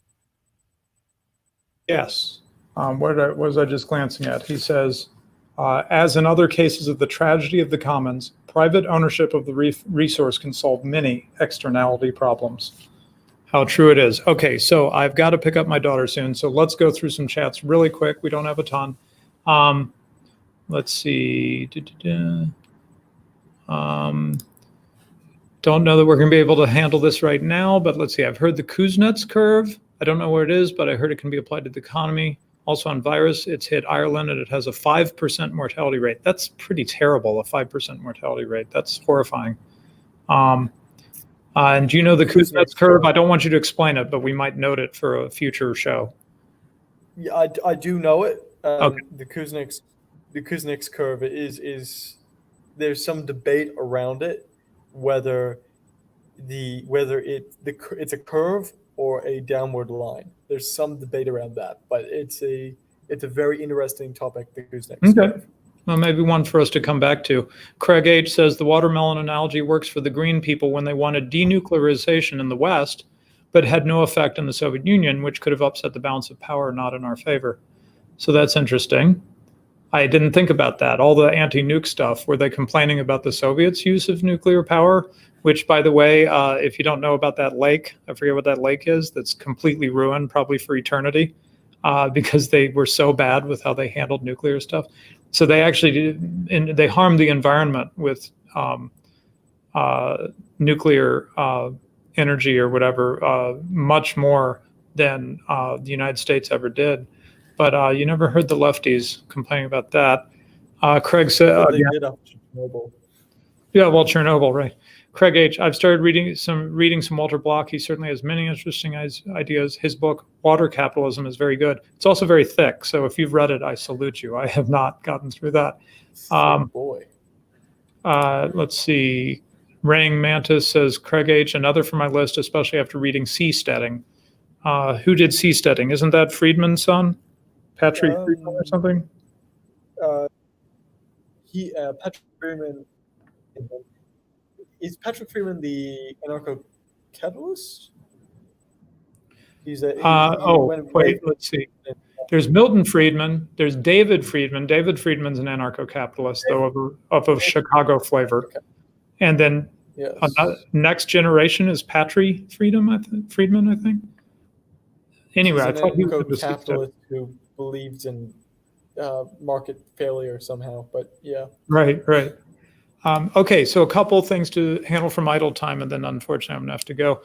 Yes. What was I just glancing at? He says, as in other cases of the tragedy of the commons, private ownership of the resource can solve many externality problems. How true it is. Okay, so I've got to pick up my daughter soon, so let's go through some chats really quick. We don't have a ton. Let's see. Don't know that we're going to be able to handle this right now, but let's see. I've heard the Kuznets curve. I don't know where it is, but I heard it can be applied to the economy. Also on virus, it's hit Ireland and it has a 5% mortality rate. That's pretty terrible, a 5% mortality rate. That's horrifying. And do you know the Kuznets curve? I don't want you to explain it, but we might note it for a future show. Yeah, I do know it. Okay. The Kuznets curve is there's some debate around it whether it's a curve or a downward line. There's some debate around that, but it's a very interesting topic, the Kuznets curve. Well, maybe one for us to come back to. Craig H. says the watermelon analogy works for the green people when they wanted denuclearization in the West, but had no effect in the Soviet Union, which could have upset the balance of power, not in our favor. So that's interesting. I didn't think about that. All the anti-nuke stuff, were they complaining about the Soviets' use of nuclear power? Which, by the way, if you don't know about that lake, I forget what that lake is, that's completely ruined, probably for eternity, because they were so bad with how they handled nuclear stuff. So they actually did, and they harmed the environment with nuclear energy or whatever, much more than the United States ever did. But you never heard the lefties complaining about that. Craig said, they did after Chernobyl. Yeah, well, Chernobyl, right. Craig H. I've started reading some Walter Block. He certainly has many interesting ideas. His book, Water Capitalism, is very good. It's also very thick. So if you've read it, I salute you. I have not gotten through that. Boy. Let's see. Raying Mantis says, Craig H., another for my list, especially after reading Seasteading. Who did Seasteading? Isn't that Friedman's son? Patrick Friedman or something? Patrick Freeman. Is Patrick Freeman the anarcho-capitalist? Let's see. There's Milton Friedman. There's David Friedman. David Friedman's an anarcho-capitalist, though of a Chicago flavor. Okay. And then next generation is Patrick Friedman, I think. Anyway, I thought he was a capitalist who believes in market failure somehow, but yeah. Right. Okay, so a couple of things to handle from idle time, and then unfortunately I'm gonna have to go.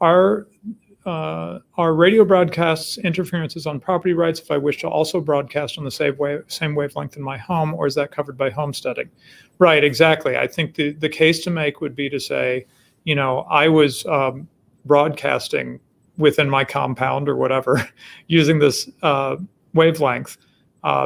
Are radio broadcasts interferences on property rights if I wish to also broadcast on the same wavelength in my home, or is that covered by homesteading? Right, exactly. I think the case to make would be to say, I was broadcasting within my compound or whatever using this wavelength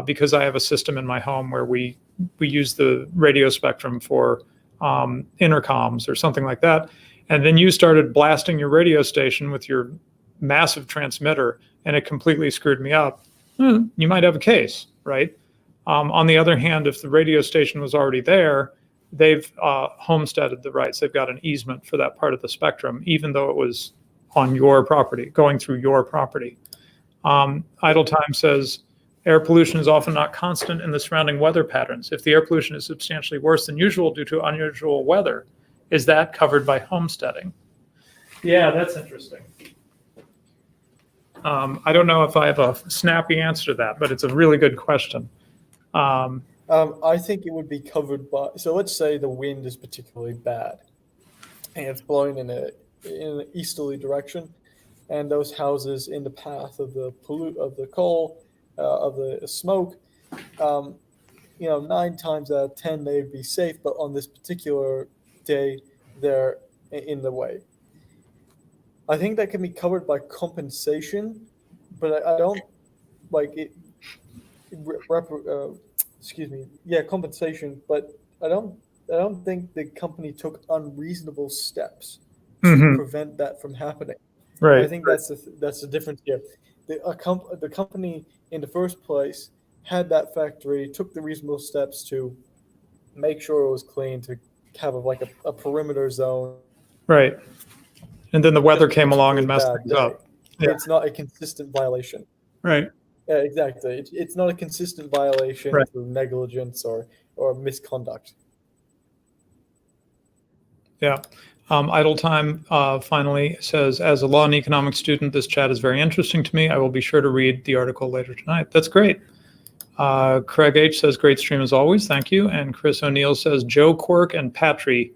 because I have a system in my home where we use the radio spectrum for intercoms or something like that. And then you started blasting your radio station with your massive transmitter and it completely screwed me up. You might have a case, right? On the other hand, if the radio station was already there, they've homesteaded the rights. They've got an easement for that part of the spectrum, even though it was on your property, going through your property. Idle time says, air pollution is often not constant in the surrounding weather patterns. If the air pollution is substantially worse than usual due to unusual weather, is that covered by homesteading? Yeah, that's interesting. I don't know if I have a snappy answer to that, but it's a really good question. I think it would be covered by, so let's say the wind is particularly bad and it's blowing in an easterly direction, and those houses in the path of the coal, of the smoke, 9 times out of 10 they'd be safe, but on this particular day they're in the way. I think that can be covered by compensation, but I don't like it. Compensation, but I don't think the company took unreasonable steps to prevent that from happening. Right. I think that's the difference here. The company in the first place had that factory, took the reasonable steps to make sure it was clean, to have a perimeter zone. Right. And then the weather came along and messed things up. Yeah. It's not a consistent violation. Right. Yeah, exactly. It's not a consistent violation through negligence or misconduct. Yeah. Idle time finally says, as a law and economics student, this chat is very interesting to me. I will be sure to read the article later tonight. That's great. Craig H. says, great stream as always. Thank you. And Chris O'Neill says, Joe Quirk and Patry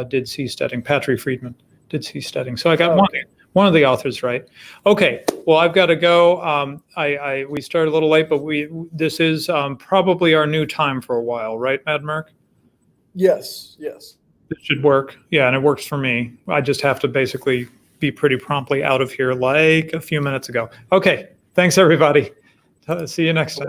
did Seasteading. Patry Friedman did Seasteading. So I got one of the authors right. Okay. Well, I've got to go. We started a little late, but this is probably our new time for a while, right, Mad Merc? Yes. It should work. Yeah, and it works for me. I just have to basically be pretty promptly out of here like a few minutes ago. Okay. Thanks, everybody. See you next time.